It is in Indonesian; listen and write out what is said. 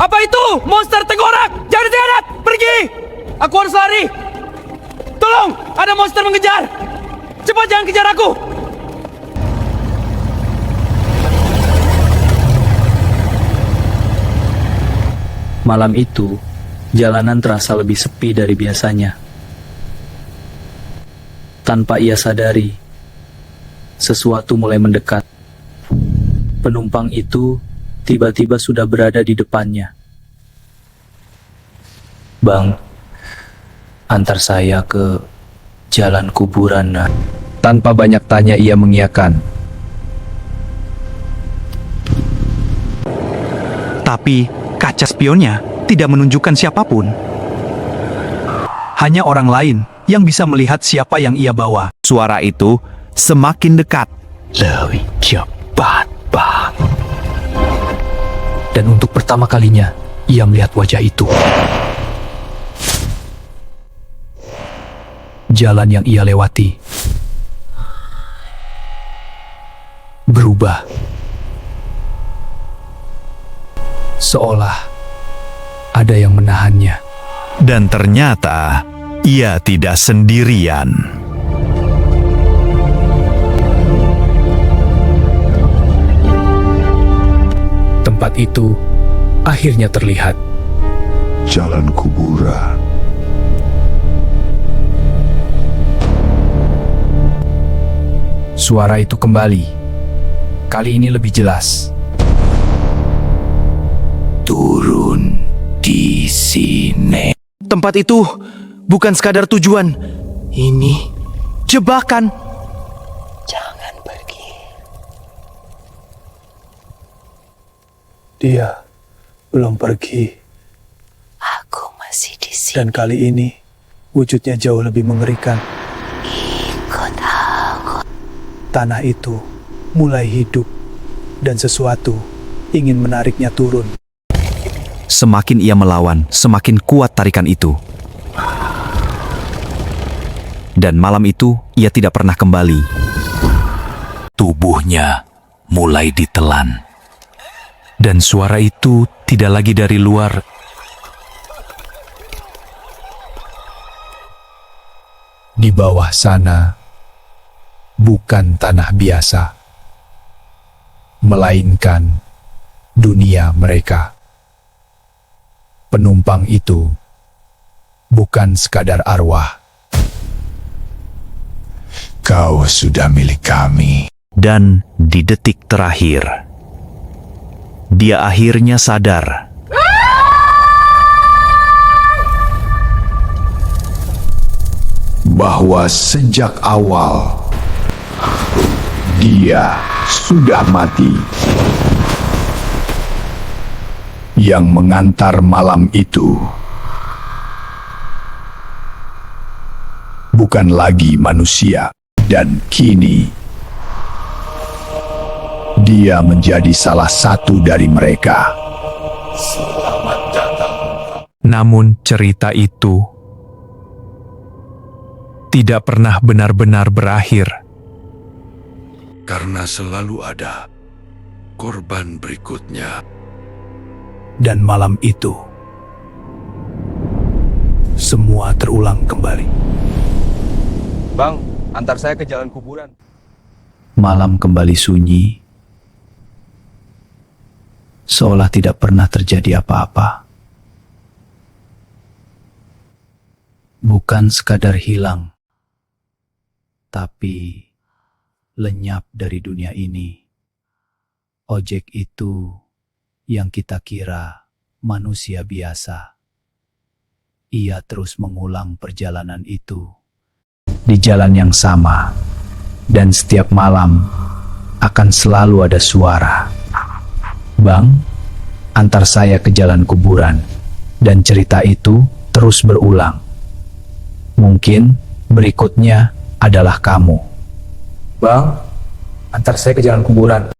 Apa itu? Monster tengkorak! Jangan ditiadat! Pergi! Aku harus lari! Tolong! Ada monster mengejar! Cepat jangan kejar aku! Malam itu, jalanan terasa lebih sepi dari biasanya. Tanpa ia sadari, sesuatu mulai mendekat. Penumpang itu tiba-tiba sudah berada di depannya. Bang, antar saya ke jalan kuburan. Nah. Tanpa banyak tanya ia mengiyakan. Tapi kaca spionnya tidak menunjukkan siapapun. Hanya orang lain yang bisa melihat siapa yang ia bawa. Suara itu semakin dekat. Lebih cepat, Bang. Dan untuk pertama kalinya, ia melihat wajah itu. Jalan yang ia lewati berubah. Seolah ada yang menahannya. Dan ternyata ia tidak sendirian. Tempat itu akhirnya terlihat. Jalan kuburan. Suara itu kembali. Kali ini lebih jelas. Turun di sini. Tempat itu bukan sekadar tujuan. Ini jebakan. Jangan pergi. Dia belum pergi. Aku masih di sini. Dan kali ini wujudnya jauh lebih mengerikan. Ikut aku. Tanah itu mulai hidup dan sesuatu ingin menariknya turun. Semakin ia melawan, semakin kuat tarikan itu. Dan malam itu ia tidak pernah kembali. Tubuhnya mulai ditelan. Dan suara itu tidak lagi dari luar. Di bawah sana bukan tanah biasa, melainkan dunia mereka. Penumpang itu bukan sekadar arwah. Kau sudah milik kami. Dan di detik terakhir, dia akhirnya sadar. Bahwa sejak awal dia sudah mati. Yang mengantar malam itu bukan lagi manusia, dan kini dia menjadi salah satu dari mereka. Selamat datang. Namun cerita itu tidak pernah benar-benar berakhir. Karena selalu ada korban berikutnya. Dan malam itu, semua terulang kembali. Bang, antar saya ke jalan kuburan. Malam kembali sunyi, seolah tidak pernah terjadi apa-apa. Bukan sekadar hilang, tapi lenyap dari dunia ini. Ojek itu yang kita kira manusia biasa. Ia terus mengulang perjalanan itu di jalan yang sama, dan setiap malam akan selalu ada suara. Bang, antar saya ke jalan kuburan. Dan cerita itu terus berulang. Mungkin berikutnya adalah kamu. Bang, antar saya ke jalan kuburan.